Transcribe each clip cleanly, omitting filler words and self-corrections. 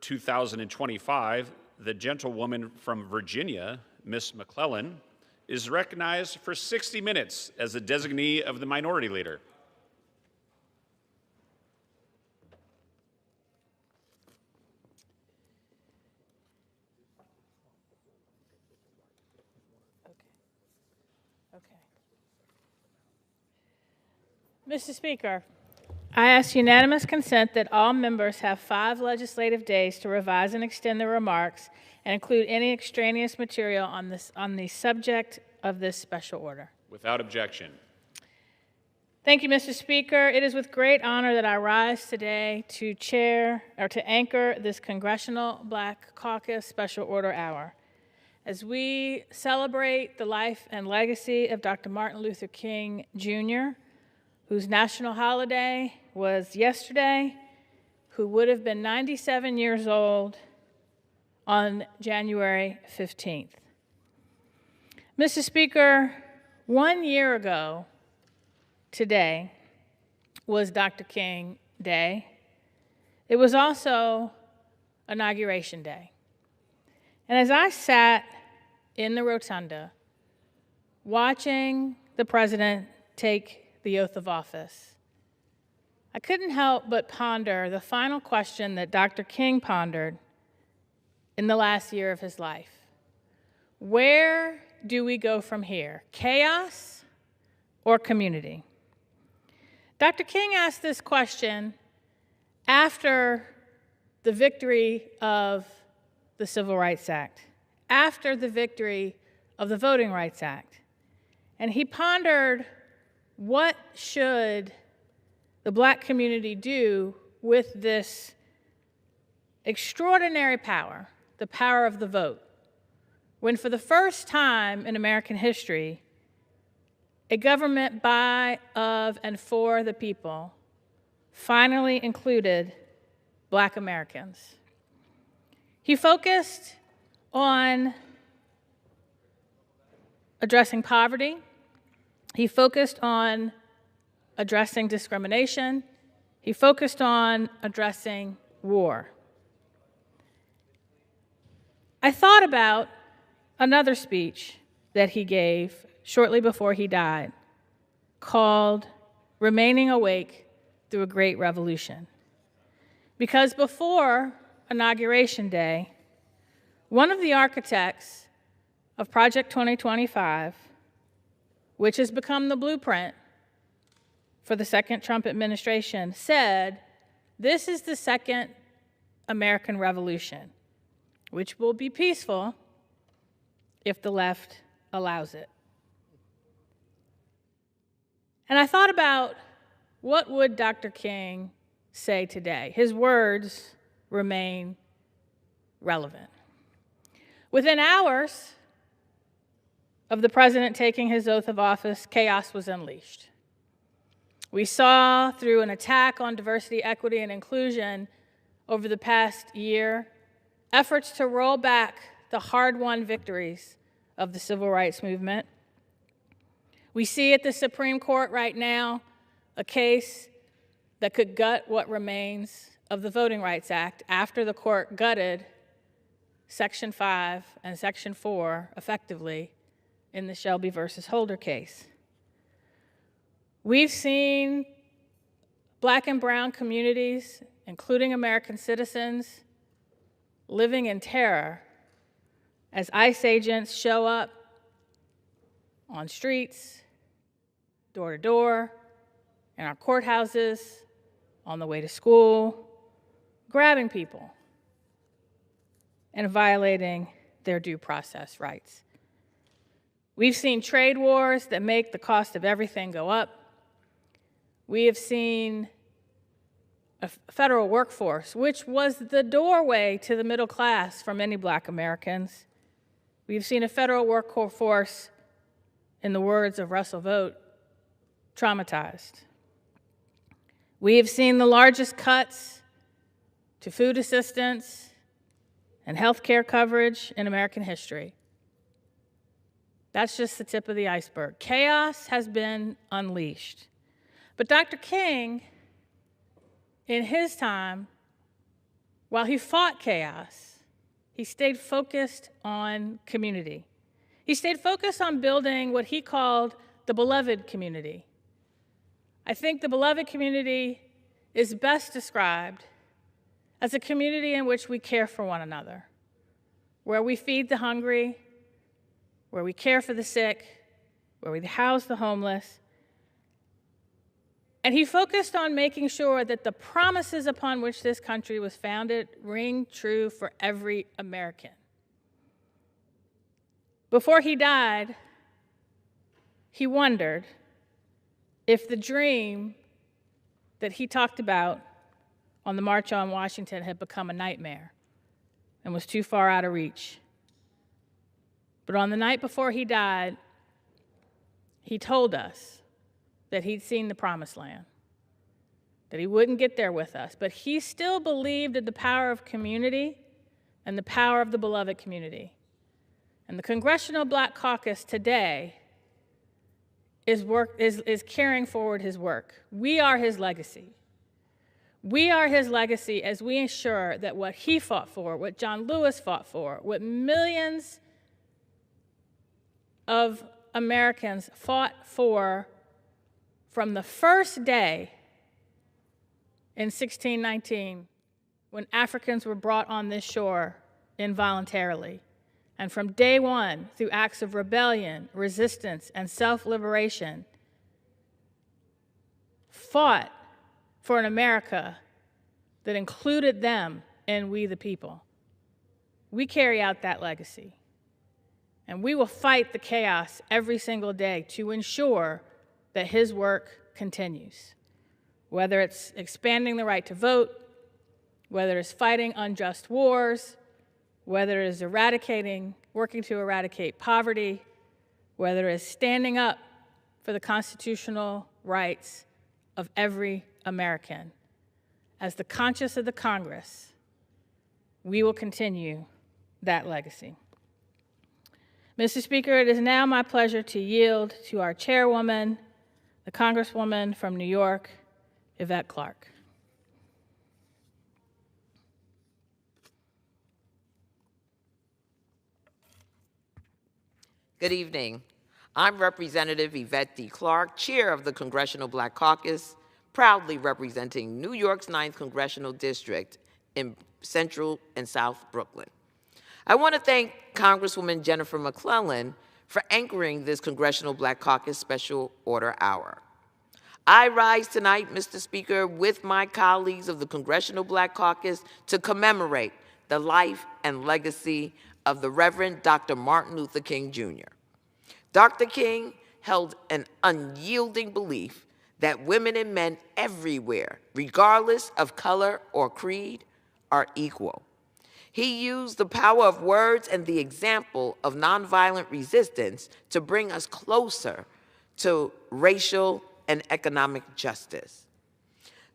2025, the gentlewoman from Virginia, Miss McClellan, is recognized for 60 minutes as the designee of the Minority Leader. Mr. Speaker, I ask unanimous consent that all members have 5 legislative days to revise and extend their remarks and include any extraneous material on the subject of this special order. Without objection. Thank you, Mr. Speaker. It is with great honor that I rise today to anchor this Congressional Black Caucus Special Order Hour. As we celebrate the life and legacy of Dr. Martin Luther King, Jr., whose national holiday was yesterday, who would have been 97 years old on January 15th. Mr. Speaker, 1 year ago today was Dr. King Day. It was also Inauguration Day. And as I sat in the rotunda watching the president take the oath of office, I couldn't help but ponder the final question that Dr. King pondered in the last year of his life. Where do we go from here? Chaos or community? Dr. King asked this question after the victory of the Civil Rights Act, after the victory of the Voting Rights Act. And he pondered, what should the Black community do with this extraordinary power, the power of the vote, when for the first time in American history, a government by, of, and for the people finally included Black Americans? He focused on addressing poverty. He focused on addressing discrimination. He focused on addressing war. I thought about another speech that he gave shortly before he died, called Remaining Awake Through a Great Revolution. Because before Inauguration Day, one of the architects of Project 2025, which has become the blueprint for the second Trump administration, said, this is the second American Revolution, which will be peaceful if the left allows it. And I thought about, what would Dr. King say today? His words remain relevant. Within hours of the president taking his oath of office, chaos was unleashed. We saw, through an attack on diversity, equity, and inclusion over the past year, efforts to roll back the hard-won victories of the civil rights movement. We see at the Supreme Court right now a case that could gut what remains of the Voting Rights Act after the court gutted Section 5 and Section 4 effectively in the Shelby versus Holder case. We've seen Black and brown communities, including American citizens, living in terror as ICE agents show up on streets, door to door, in our courthouses, on the way to school, grabbing people and violating their due process rights. We've seen trade wars that make the cost of everything go up. We have seen a federal workforce, which was the doorway to the middle class for many Black Americans. We've seen a federal workforce, in the words of Russell Vogt, traumatized. We have seen the largest cuts to food assistance and health care coverage in American history. That's just the tip of the iceberg. Chaos has been unleashed. But Dr. King, in his time, While he fought chaos, he stayed focused on community. He stayed focused on building what he called the beloved community. I think the beloved community is best described as a community in which we care for one another, where we feed the hungry, where we care for the sick, where we house the homeless. And he focused on making sure that the promises upon which this country was founded ring true for every American. Before he died, he wondered if the dream that he talked about on the March on Washington had become a nightmare and was too far out of reach. But on the night before he died, he told us that he'd seen the promised land, that he wouldn't get there with us, but he still believed in the power of community and the power of the beloved community. And the Congressional Black Caucus today is carrying forward his work. We are his legacy. We are his legacy as we ensure that what he fought for, what John Lewis fought for, what millions of Americans fought for from the first day in 1619 when Africans were brought on this shore involuntarily, and from day one through acts of rebellion, resistance, and self-liberation, fought for an America that included them in we the people. We carry out that legacy. And we will fight the chaos every single day to ensure that his work continues. Whether it's expanding the right to vote, whether it's fighting unjust wars, whether it is working to eradicate poverty, whether it's standing up for the constitutional rights of every American. As the conscience of the Congress, we will continue that legacy. Mr. Speaker, it is now my pleasure to yield to our chairwoman, the Congresswoman from New York, Yvette Clarke. Good evening. I'm Representative Yvette D. Clarke, Chair of the Congressional Black Caucus, proudly representing New York's 9th Congressional District in Central and South Brooklyn. I want to thank Congresswoman Jennifer McClellan for anchoring this Congressional Black Caucus Special Order Hour. I rise tonight, Mr. Speaker, with my colleagues of the Congressional Black Caucus to commemorate the life and legacy of the Reverend Dr. Martin Luther King, Jr. Dr. King held an unyielding belief that women and men everywhere, regardless of color or creed, are equal. He used the power of words and the example of nonviolent resistance to bring us closer to racial and economic justice.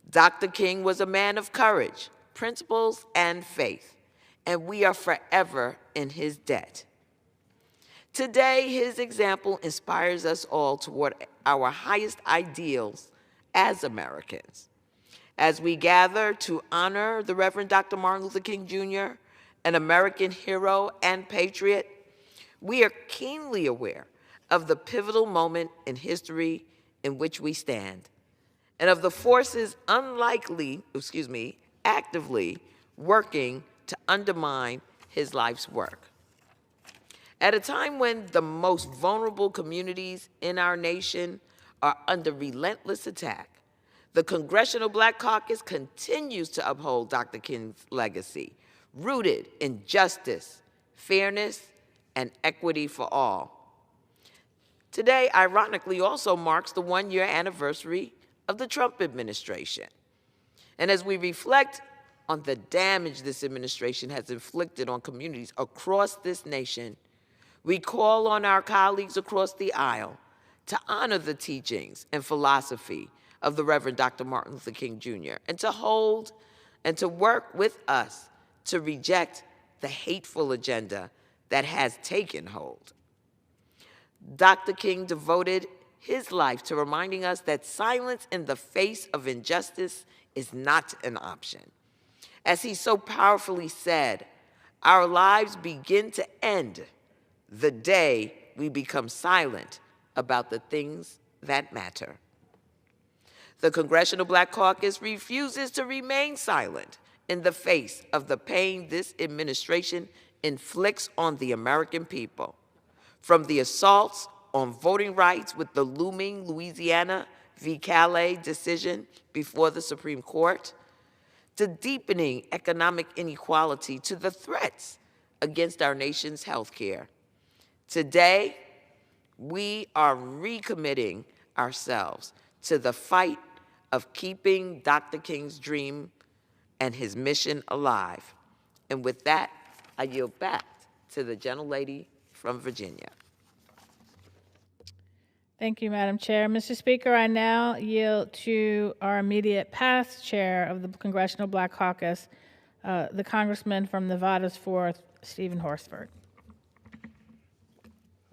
Dr. King was a man of courage, principles, and faith, and we are forever in his debt. Today, his example inspires us all toward our highest ideals as Americans. As we gather to honor the Reverend Dr. Martin Luther King, Jr., an American hero and patriot, we are keenly aware of the pivotal moment in history in which we stand, and of the forces actively working to undermine his life's work. At a time when the most vulnerable communities in our nation are under relentless attack, the Congressional Black Caucus continues to uphold Dr. King's legacy, rooted in justice, fairness, and equity for all. Today, ironically, also marks the one-year anniversary of the Trump administration. And as we reflect on the damage this administration has inflicted on communities across this nation, we call on our colleagues across the aisle to honor the teachings and philosophy of the Reverend Dr. Martin Luther King, Jr., and to hold and to work with us to reject the hateful agenda that has taken hold. Dr. King devoted his life to reminding us that silence in the face of injustice is not an option. As he so powerfully said, our lives begin to end the day we become silent about the things that matter. The Congressional Black Caucus refuses to remain silent in the face of the pain this administration inflicts on the American people. From the assaults on voting rights with the looming Louisiana v. Calais decision before the Supreme Court, to deepening economic inequality, to the threats against our nation's health care. Today, we are recommitting ourselves to the fight of keeping Dr. King's dream and his mission alive. And with that, I yield back to the gentlelady from Virginia. Thank you, Madam Chair. Mr. Speaker, I now yield to our immediate past chair of the Congressional Black Caucus, the Congressman from Nevada's 4th, Stephen Horsford.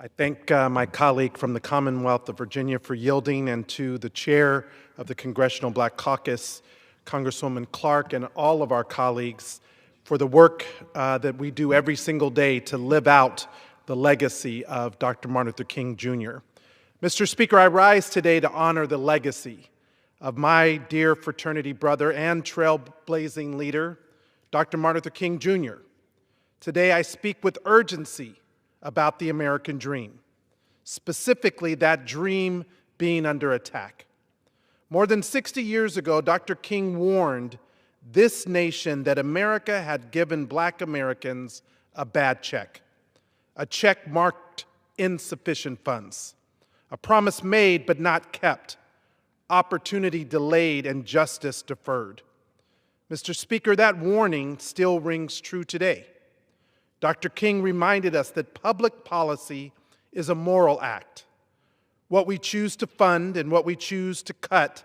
I thank my colleague from the Commonwealth of Virginia for yielding, and to the chair of the Congressional Black Caucus, Congresswoman Clark, and all of our colleagues for the work that we do every single day to live out the legacy of Dr. Martin Luther King, Jr. Mr. Speaker, I rise today to honor the legacy of my dear fraternity brother and trailblazing leader, Dr. Martin Luther King, Jr. Today I speak with urgency about the American dream, specifically that dream being under attack. More than 60 years ago, Dr. King warned this nation that America had given Black Americans a bad check, a check marked insufficient funds, a promise made but not kept, opportunity delayed and justice deferred. Mr. Speaker, that warning still rings true today. Dr. King reminded us that public policy is a moral act. What we choose to fund and what we choose to cut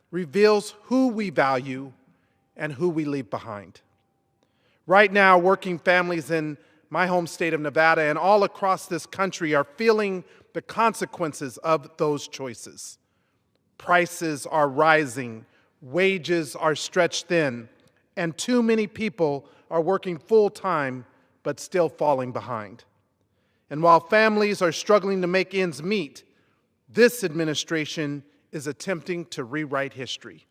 reveals who we value and who we leave behind. Right now, working families in my home state of Nevada and all across this country are feeling the consequences of those choices. Prices are rising, wages are stretched thin, and too many people are working full-time but still falling behind. And while families are struggling to make ends meet, this administration is attempting to rewrite history.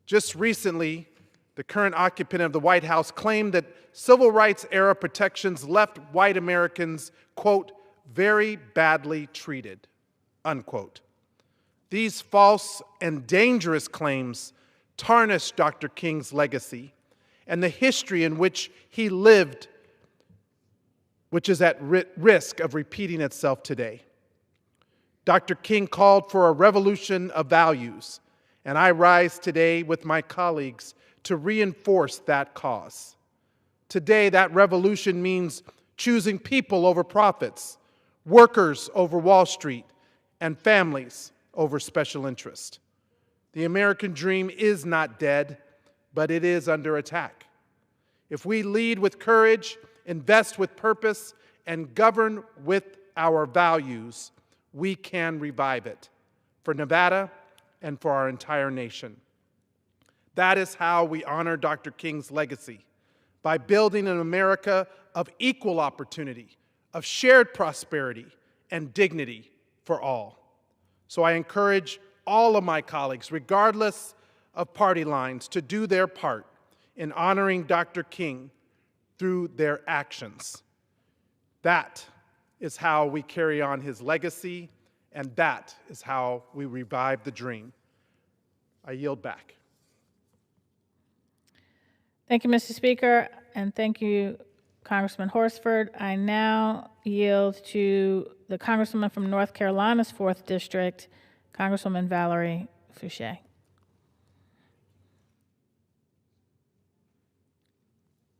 Just recently, the current occupant of the White House claimed that civil rights era protections left white Americans, quote, very badly treated, unquote. These false and dangerous claims tarnish Dr. King's legacy and the history in which he lived, which is at risk of repeating itself today. Dr. King called for a revolution of values, and I rise today with my colleagues to reinforce that cause. Today, that revolution means choosing people over profits, workers over Wall Street, and families over special interest. The American dream is not dead, but it is under attack. If we lead with courage, invest with purpose, and govern with our values, we can revive it for Nevada and for our entire nation. That is how we honor Dr. King's legacy, by building an America of equal opportunity, of shared prosperity and dignity for all. So I encourage all of my colleagues, regardless of party lines, to do their part in honoring Dr. King through their actions. That is how we carry on his legacy, and that is how we revive the dream. I yield back. Thank you, Mr. Speaker, and thank you, Congressman Horsford. I now yield to the Congresswoman from North Carolina's 4th District, Congresswoman Valerie Fouché.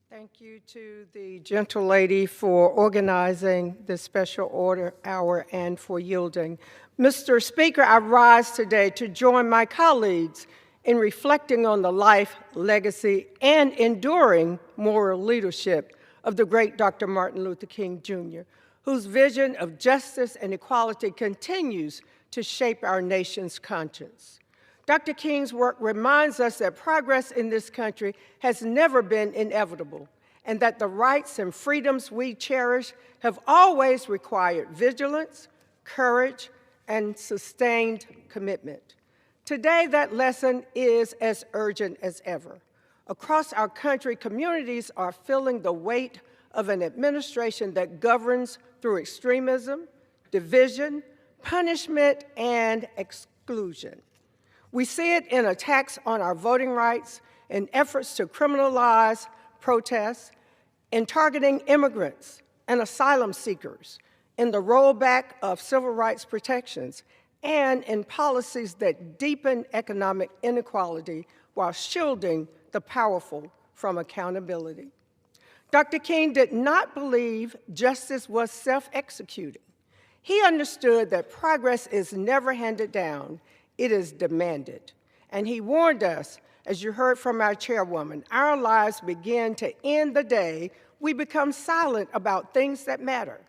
Thank you to the gentlelady for organizing this special order hour and for yielding. Mr. Speaker, I rise today to join my colleagues in reflecting on the life, legacy, and enduring moral leadership of the great Dr. Martin Luther King, Jr., whose vision of justice and equality continues to shape our nation's conscience. Dr. King's work reminds us that progress in this country has never been inevitable, and that the rights and freedoms we cherish have always required vigilance, courage, and sustained commitment. Today, that lesson is as urgent as ever. Across our country, communities are feeling the weight of an administration that governs through extremism, division, punishment, and exclusion. We see it in attacks on our voting rights, in efforts to criminalize protests, in targeting immigrants and asylum seekers, in the rollback of civil rights protections, and in policies that deepen economic inequality while shielding the powerful from accountability. Dr. King did not believe justice was self-executing. He understood that progress is never handed down, it is demanded. And he warned us, as you heard from our chairwoman, our lives begin to end the day we become silent about things that matter.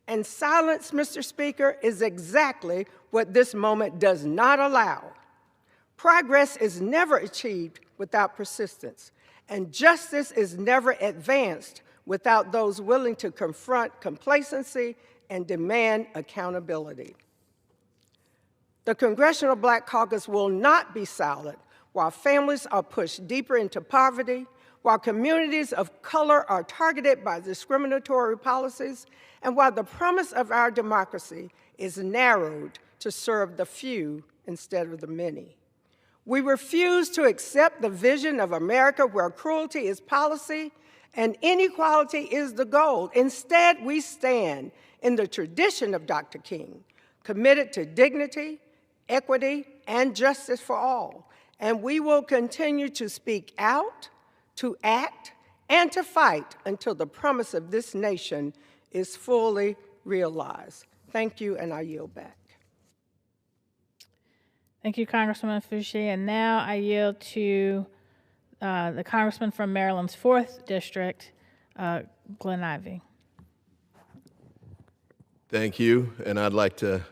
And silence, Mr. Speaker, is exactly what this moment does not allow. Progress is never achieved without persistence, and justice is never advanced without those willing to confront complacency and demand accountability. The Congressional Black Caucus will not be silent while families are pushed deeper into poverty, while communities of color are targeted by discriminatory policies, and while the promise of our democracy is narrowed to serve the few instead of the many. We refuse to accept the vision of America where cruelty is policy and inequality is the goal. Instead, we stand in the tradition of Dr. King, committed to dignity, equity, and justice for all. And we will continue to speak out, to act, and to fight until the promise of this nation is fully realized. Thank you, and I yield back. Thank you, Congresswoman Fouché. And now I yield to the Congressman from Maryland's 4th District, Glenn Ivey. Thank you, and I'd like to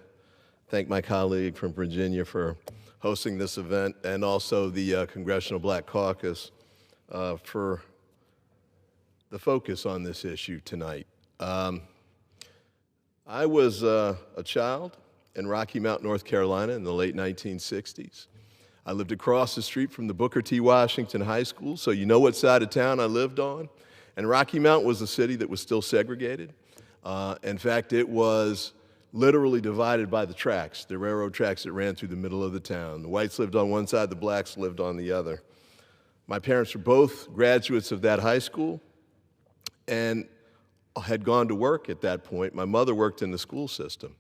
thank my colleague from Virginia for hosting this event, and also the Congressional Black Caucus for the focus on this issue tonight. I was a child in Rocky Mount, North Carolina in the late 1960s. I lived across the street from the Booker T. Washington High School, so you know what side of town I lived on. And Rocky Mount was a city that was still segregated. In fact, it was literally divided by the tracks, the railroad tracks that ran through the middle of the town. The whites lived on one side, the blacks lived on the other. My parents were both graduates of that high school and had gone to work at that point. My mother worked in the school system.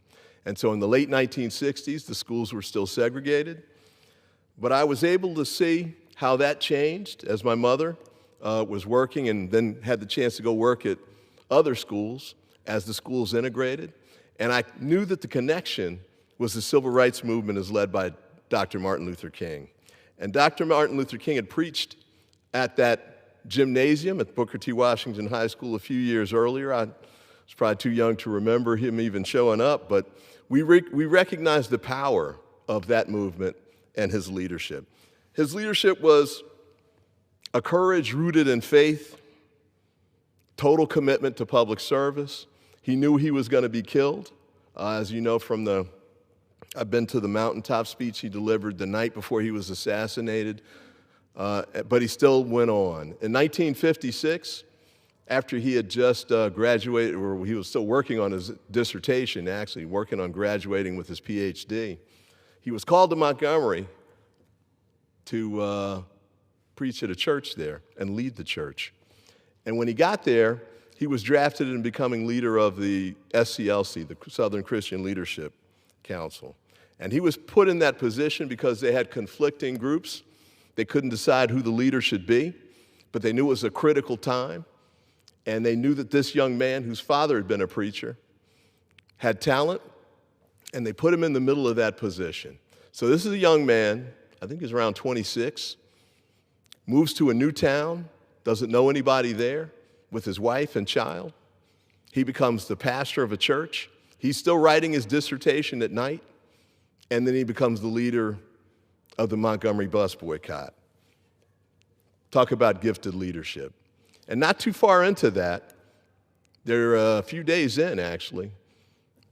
And so in the late 1960s, the schools were still segregated. But I was able to see how that changed as my mother was working and then had the chance to go work at other schools as the schools integrated. And I knew that the connection was the civil rights movement as led by Dr. Martin Luther King. And Dr. Martin Luther King had preached at that gymnasium at Booker T. Washington High School a few years earlier. I was probably too young to remember him even showing up, but we recognized the power of that movement and his leadership. His leadership was a courage rooted in faith, total commitment to public service. He knew he was going to be killed. As you know from I've been to the mountaintop speech he delivered the night before he was assassinated, but he still went on. In 1956, after he had just graduated, or he was still working on his dissertation, actually, working on graduating with his PhD, he was called to Montgomery to preach at a church there and lead the church. And when he got there, he was drafted in becoming leader of the SCLC, the Southern Christian Leadership Council. And he was put in that position because they had conflicting groups. They couldn't decide who the leader should be, but they knew it was a critical time. And they knew that this young man, whose father had been a preacher, had talent, and they put him in the middle of that position. So this is a young man, I think he's around 26, moves to a new town, doesn't know anybody there, with his wife and child. He becomes the pastor of a church. He's still writing his dissertation at night, and then he becomes the leader of the Montgomery bus boycott. Talk about gifted leadership. And not too far into that, they're a few days in actually,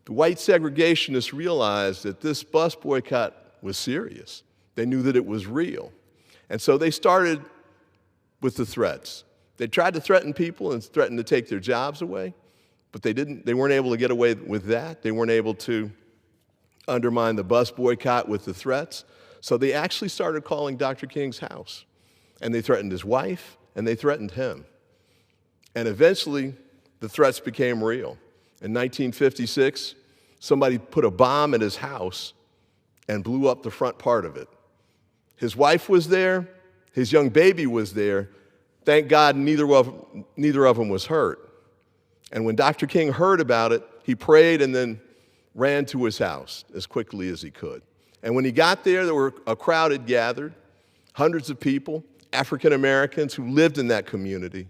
the white segregationists realized that this bus boycott was serious. They knew that it was real. And so they started with the threats. They tried to threaten people and threaten to take their jobs away, but they weren't able to get away with that. They weren't able to undermine the bus boycott with the threats. So they actually started calling Dr. King's house. And they threatened his wife, and they threatened him. And eventually, the threats became real. In 1956, somebody put a bomb in his house and blew up the front part of it. His wife was there, his young baby was there. Thank God neither of them was hurt. And when Dr. King heard about it, he prayed and then ran to his house as quickly as he could. And when he got there were a crowd had gathered, hundreds of people, African Americans who lived in that community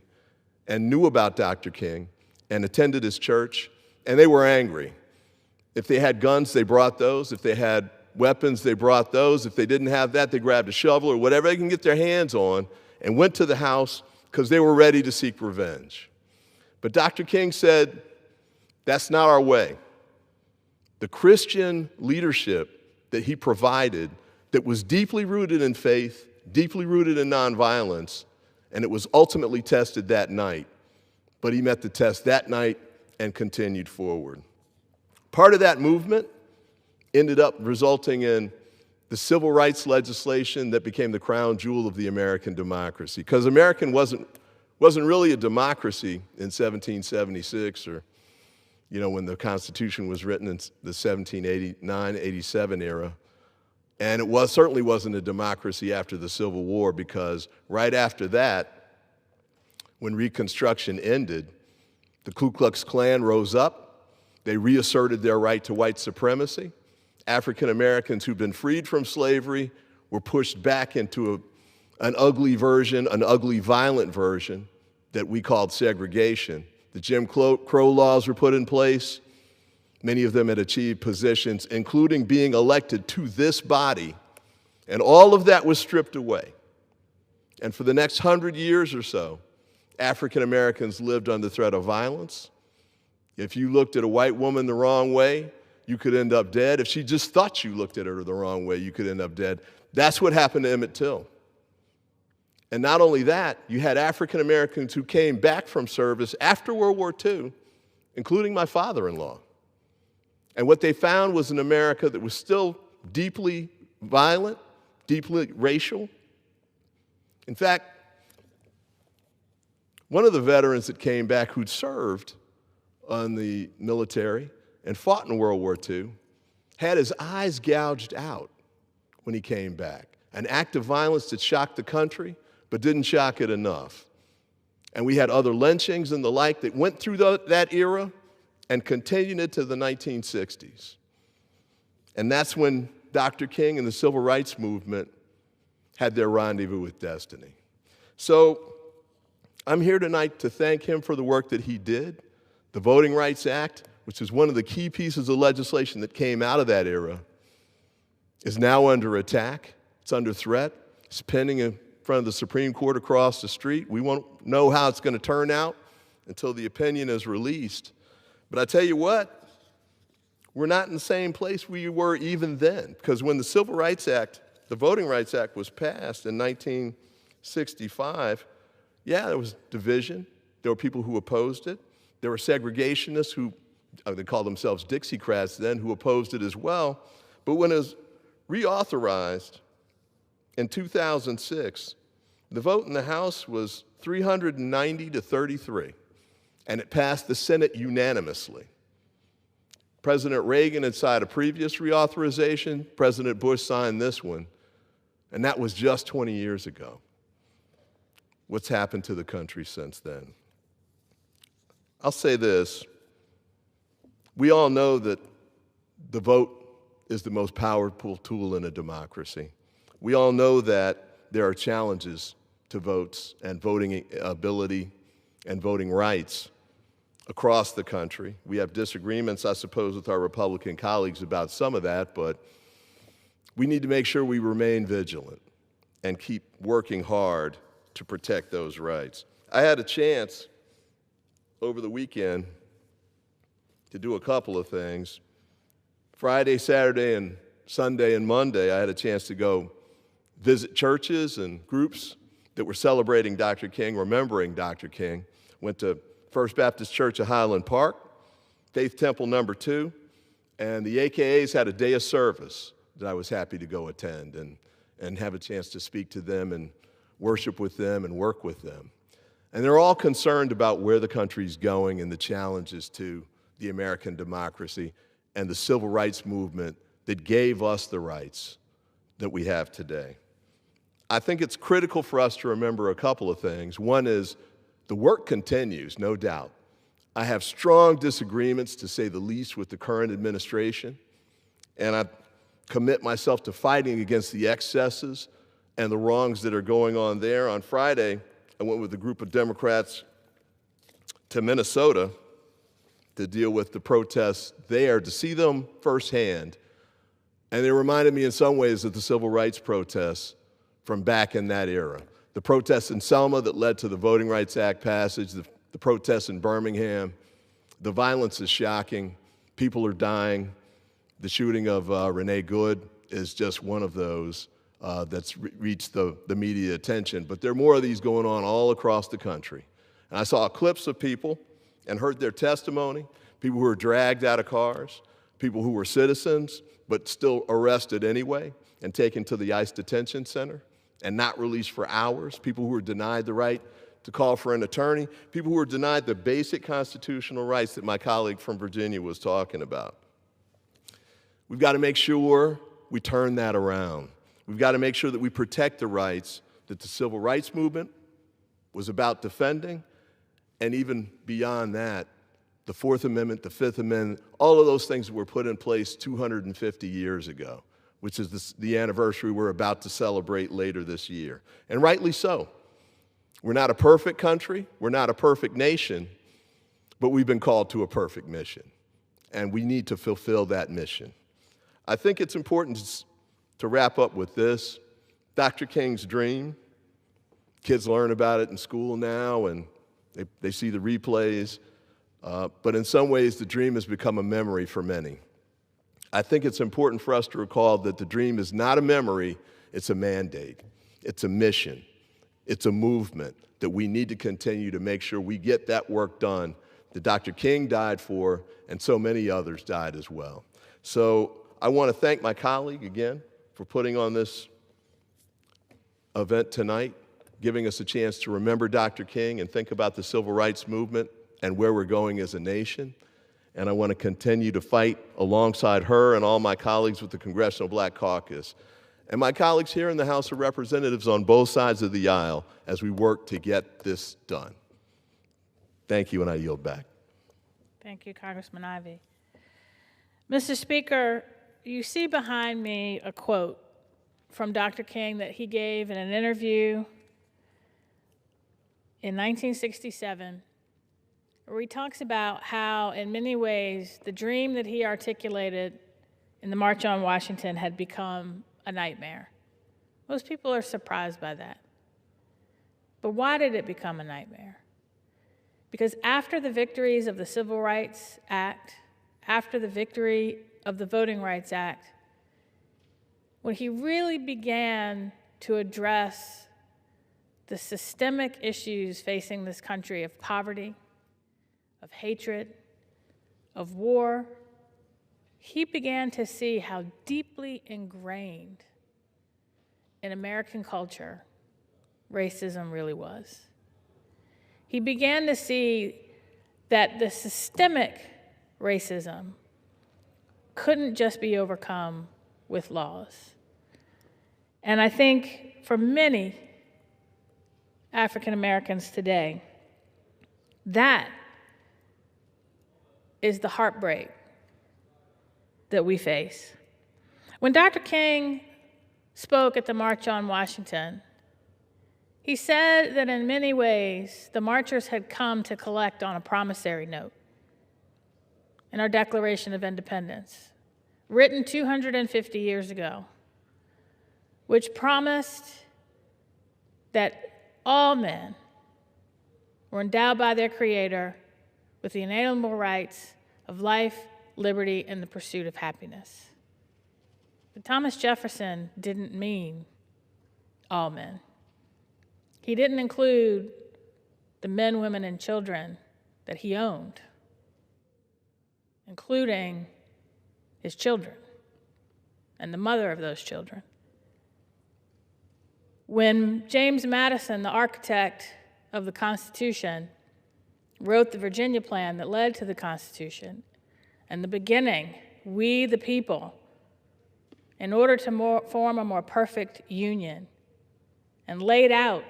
and knew about Dr. King and attended his church, and they were angry. If they had guns, they brought those. If they had weapons, they brought those. If they didn't have that, they grabbed a shovel or whatever they can get their hands on and went to the house because they were ready to seek revenge. But Dr. King said, that's not our way. The Christian leadership that he provided that was deeply rooted in faith, deeply rooted in nonviolence, and it was ultimately tested that night. But he met the test that night and continued forward. Part of that movement ended up resulting in the civil rights legislation that became the crown jewel of the American democracy. Because American wasn't really a democracy in 1776 or, when the Constitution was written in the 1789-87 era. And it certainly wasn't a democracy after the Civil War, because right after that, when Reconstruction ended, the Ku Klux Klan rose up. They reasserted their right to white supremacy. African Americans who'd been freed from slavery were pushed back into an ugly version, an ugly violent version that we called segregation. The Jim Crow laws were put in place. Many of them had achieved positions, including being elected to this body, and all of that was stripped away. And for the next 100 years or so, African Americans lived under threat of violence. If you looked at a white woman the wrong way, you could end up dead. If she just thought you looked at her the wrong way, you could end up dead. That's what happened to Emmett Till. And not only that, you had African Americans who came back from service after World War II, including my father-in-law. And what they found was an America that was still deeply violent, deeply racial. In fact, one of the veterans that came back who'd served on the military and fought in World War II had his eyes gouged out when he came back. An act of violence that shocked the country, but didn't shock it enough. And we had other lynchings and the like that went through that era and continued into the 1960s. And that's when Dr. King and the Civil Rights Movement had their rendezvous with destiny. So I'm here tonight to thank him for the work that he did. The Voting Rights Act, which is one of the key pieces of legislation that came out of that era, is now under attack. It's under threat. It's pending in front of the Supreme Court across the street. We won't know how it's going to turn out until the opinion is released. But I tell you what, we're not in the same place we were even then, because when the Civil Rights Act, the Voting Rights Act was passed in 1965, yeah, there was division. There were people who opposed it. There were segregationists who, they called themselves Dixiecrats then, who opposed it as well. But when it was reauthorized in 2006, the vote in the House was 390 to 33, and it passed the Senate unanimously. President Reagan had signed a previous reauthorization. President Bush signed this one, and that was just 20 years ago. What's happened to the country since then? I'll say this. We all know that the vote is the most powerful tool in a democracy. We all know that there are challenges to votes and voting ability and voting rights across the country. We have disagreements, I suppose, with our Republican colleagues about some of that, but We need to make sure we remain vigilant and keep working hard to protect those rights. I had a chance over the weekend to do a couple of things. Friday, Saturday, and Sunday and Monday, I had a chance to go visit churches and groups that were celebrating Dr. King, remembering Dr. King. Went to First Baptist Church of Highland Park, Faith Temple number 2, and the AKAs had a day of service that I was happy to go attend and have a chance to speak to them and worship with them and work with them. And they're all concerned about where the country's going and the challenges to the American democracy and the civil rights movement that gave us the rights that we have today. I think it's critical for us to remember a couple of things. One is the work continues, no doubt. I have strong disagreements, to say the least, with the current administration, and I commit myself to fighting against the excesses and the wrongs that are going on there. On Friday, I went with a group of Democrats to Minnesota to deal with the protests there, to see them firsthand. And they reminded me in some ways of the civil rights protests from back in that era. The protests in Selma that led to the Voting Rights Act passage, the protests in Birmingham. The violence is shocking. People are dying. The shooting of Renee Good is just one of those that's reached the media attention. But there are more of these going on all across the country. And I saw clips of people and heard their testimony, people who were dragged out of cars, people who were citizens but still arrested anyway and taken to the ICE detention center and not released for hours, people who were denied the right to call for an attorney, people who were denied the basic constitutional rights that my colleague from Virginia was talking about. We've got to make sure we turn that around. We've got to make sure that we protect the rights that the civil rights movement was about defending, and even beyond that, the Fourth Amendment, the Fifth Amendment, all of those things that were put in place 250 years ago, which is the anniversary we're about to celebrate later this year. And rightly so. We're not a perfect country, we're not a perfect nation, but we've been called to a perfect mission, and we need to fulfill that mission. I think it's important to wrap up with this. Dr. King's dream, kids learn about it in school now, and they see the replays, but in some ways the dream has become a memory for many. I think it's important for us to recall that the dream is not a memory, it's a mandate, it's a mission, it's a movement that we need to continue to make sure we get that work done that Dr. King died for, and so many others died as well. So I want to thank my colleague again for putting on this event tonight, giving us a chance to remember Dr. King and think about the civil rights movement and where we're going as a nation. And I want to continue to fight alongside her and all my colleagues with the Congressional Black Caucus and my colleagues here in the House of Representatives on both sides of the aisle as we work to get this done. Thank you, and I yield back. Thank you, Congressman Ivey. Mr. Speaker, you see behind me a quote from Dr. King that he gave in an interview in 1967, where he talks about how, in many ways, the dream that he articulated in the March on Washington had become a nightmare. Most people are surprised by that. But why did it become a nightmare? Because after the victories of the Civil Rights Act, after the victory of the Voting Rights Act, when he really began to address the systemic issues facing this country of poverty, of hatred, of war, he began to see how deeply ingrained in American culture racism really was. He began to see that the systemic racism couldn't just be overcome with laws. And I think for many African Americans today, that is the heartbreak that we face. When Dr. King spoke at the March on Washington, he said that in many ways, the marchers had come to collect on a promissory note in our Declaration of Independence, written 250 years ago. which promised that all men were endowed by their Creator with the inalienable rights of life, liberty, and the pursuit of happiness. But Thomas Jefferson didn't mean all men. He didn't include the men, women, and children that he owned, including his children and the mother of those children. When James Madison, the architect of the Constitution, wrote the Virginia plan that led to the Constitution, in the beginning, we the people, in order to form a more perfect union, and laid out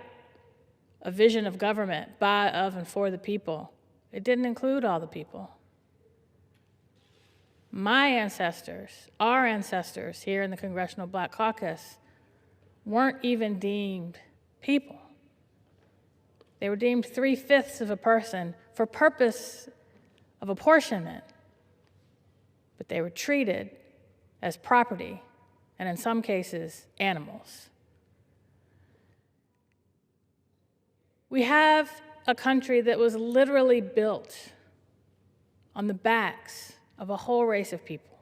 a vision of government by, of, and for the people, it didn't include all the people. My ancestors, our ancestors here in the Congressional Black Caucus, weren't even deemed people. They were deemed 3/5 of a person for purpose of apportionment, but they were treated as property, and in some cases, animals. We have a country that was literally built on the backs of a whole race of people,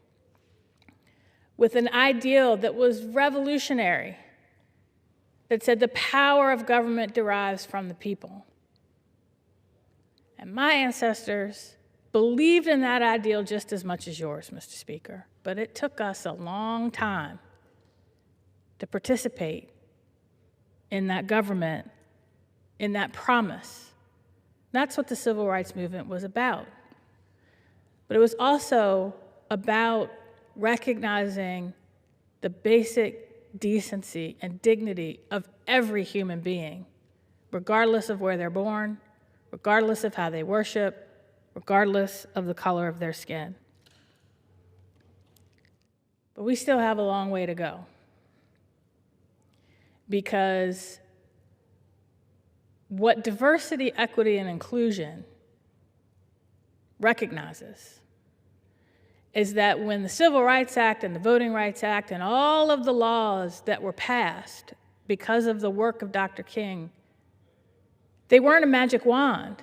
with an ideal that was revolutionary, that said the power of government derives from the people. And my ancestors believed in that ideal just as much as yours, Mr. Speaker, but it took us a long time to participate in that government, in that promise. That's what the civil rights movement was about. But it was also about recognizing the basic decency and dignity of every human being, regardless of where they're born, regardless of how they worship, regardless of the color of their skin. But we still have a long way to go, because what diversity, equity, and inclusion recognizes is that when the Civil Rights Act and the Voting Rights Act and all of the laws that were passed because of the work of Dr. King, they weren't a magic wand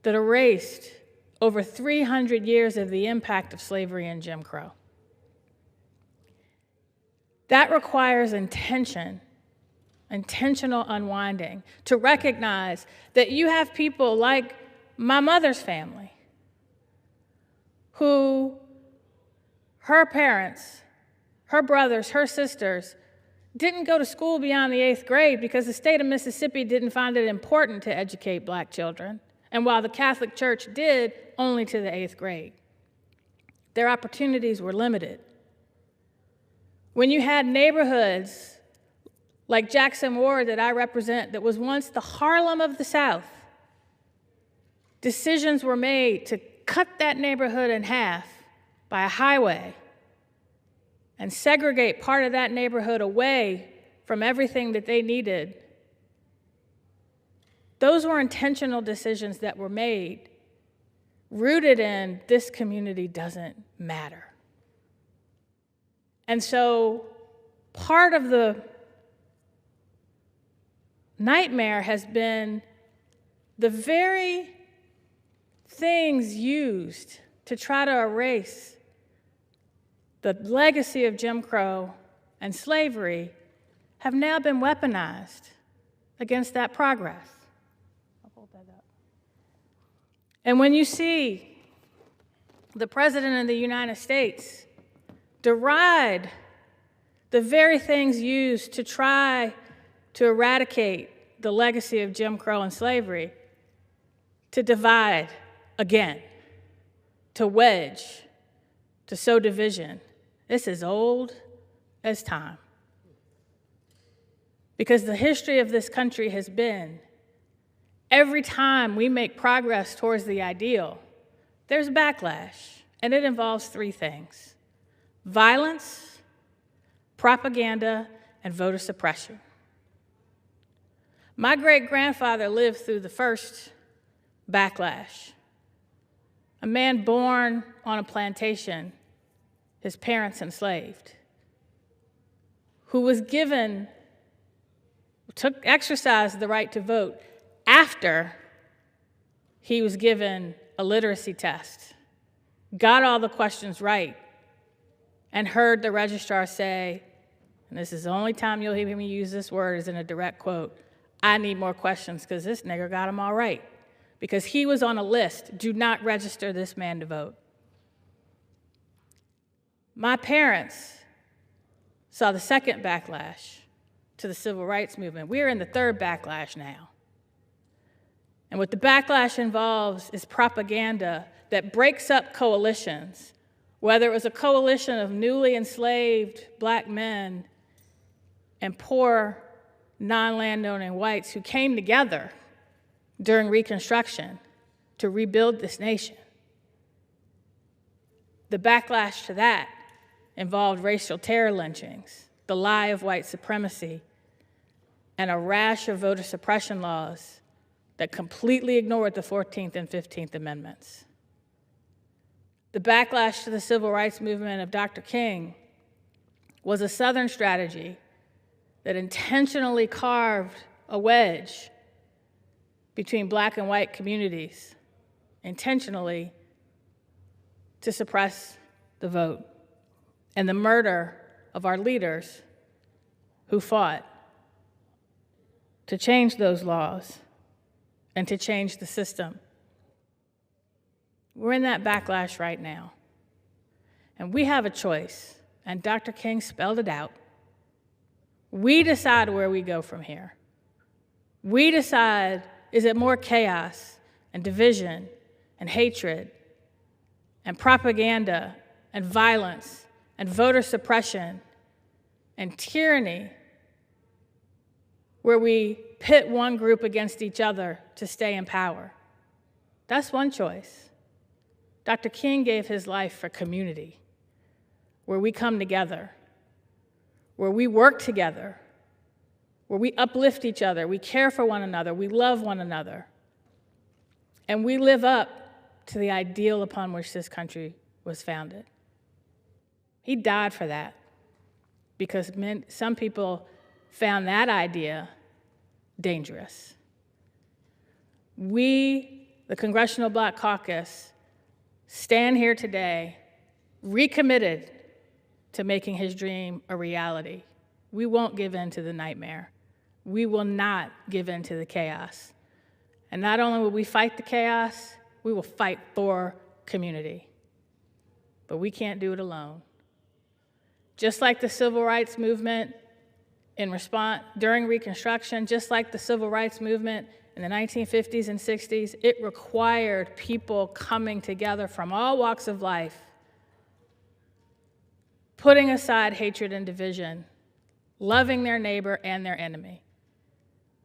that erased over 300 years of the impact of slavery and Jim Crow. That requires intentional unwinding, to recognize that you have people like my mother's family who her parents, her brothers, her sisters didn't go to school beyond the 8th grade because the state of Mississippi didn't find it important to educate black children, and while the Catholic Church did, only to the 8th grade. Their opportunities were limited. When you had neighborhoods like Jackson Ward that I represent, that was once the Harlem of the South, decisions were made to cut that neighborhood in half by a highway and segregate part of that neighborhood away from everything that they needed. Those were intentional decisions that were made, rooted in this community doesn't matter. And so part of the nightmare has been the very things used to try to erase the legacy of Jim Crow and slavery have now been weaponized against that progress. I'll hold that up. And when you see the President of the United States deride the very things used to try to eradicate the legacy of Jim Crow and slavery, to divide again, to wedge, to sow division. This is old as time. Because the history of this country has been, every time we make progress towards the ideal, there's backlash, and it involves 3 things: violence, propaganda, and voter suppression. My great-grandfather lived through the first backlash. A man born on a plantation, his parents enslaved, who was exercised the right to vote after he was given a literacy test, got all the questions right, and heard the registrar say, and this is the only time you'll hear me use this word is in a direct quote, "I need more questions because this nigger got them all right." Because he was on a list, do not register this man to vote. My parents saw the second backlash to the civil rights movement. We're in the third backlash now. And what the backlash involves is propaganda that breaks up coalitions, whether it was a coalition of newly enslaved black men and poor non-landowning whites who came together during Reconstruction to rebuild this nation. The backlash to that involved racial terror lynchings, the lie of white supremacy, and a rash of voter suppression laws that completely ignored the 14th and 15th Amendments. The backlash to the civil rights movement of Dr. King was a Southern strategy that intentionally carved a wedge between black and white communities, intentionally to suppress the vote, and the murder of our leaders who fought to change those laws and to change the system. We're in that backlash right now. And we have a choice, and Dr. King spelled it out. We decide where we go from here. We decide, is it more chaos and division and hatred and propaganda and violence and voter suppression and tyranny where we pit one group against each other to stay in power? That's one choice. Dr. King gave his life for community, where we come together, where we work together, where we uplift each other, we care for one another, we love one another, and we live up to the ideal upon which this country was founded. He died for that because some people found that idea dangerous. We, the Congressional Black Caucus, stand here today recommitted to making his dream a reality. We won't give in to the nightmare. We will not give in to the chaos. And not only will we fight the chaos, we will fight for community. But we can't do it alone. Just like the civil rights movement in response during Reconstruction, just like the civil rights movement in the 1950s and 60s, it required people coming together from all walks of life, putting aside hatred and division, loving their neighbor and their enemy.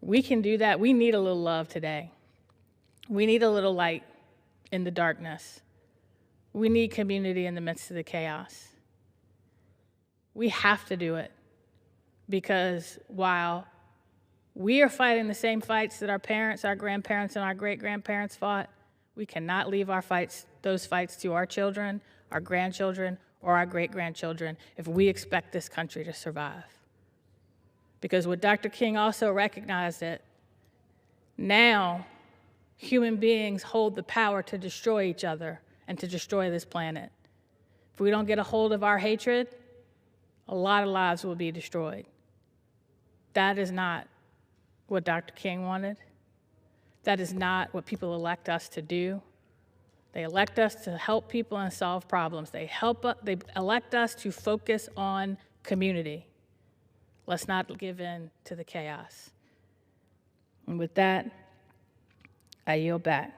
We can do that. We need a little love today. We need a little light in the darkness. We need community in the midst of the chaos. We have to do it because while we are fighting the same fights that our parents, our grandparents, and our great-grandparents fought, we cannot leave those fights to our children, our grandchildren, or our great-grandchildren if we expect this country to survive. Because what Dr. King also recognized that now human beings hold the power to destroy each other and to destroy this planet. If we don't get a hold of our hatred, a lot of lives will be destroyed. That is not what Dr. King wanted. That is not what people elect us to do. They elect us to help people and solve problems. They elect us to focus on community. Let's not give in to the chaos. And with that, I yield back.